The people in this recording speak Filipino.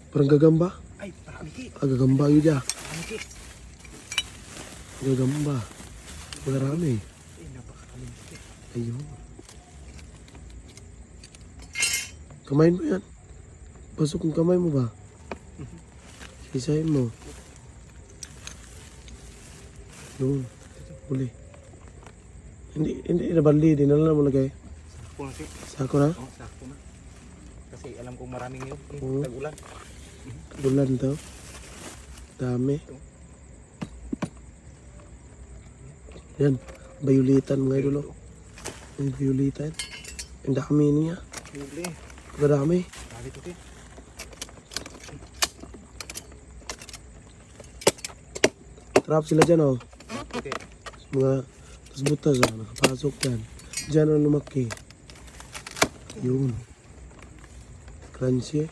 Parang gagamba. Ay, marami ki. Gagamba yun dyan. Marami ki. Gagamba. Marami. Ay, napakakalim ki. Ayun. Kamain mo yan. Pasok yung kamay mo ba? Isahin mo. Yun. Huli. Hindi nabali. Di na lang mo lagay. Sako na ki. Sako na? Oo, sako na. Kasi alam kong maraming yun. Oo. Tag-ulan. Bulan to. Dami. Yan. Bayulitan mga idolo. Yung bayulitan. Ang dami niya. Huli. Kadami. Dali to ki. Trap sila dyan oh. Okay. Mga tas-butas oh. Nakapasok dyan. Dyan ang lumaki. Yun. Crunchy.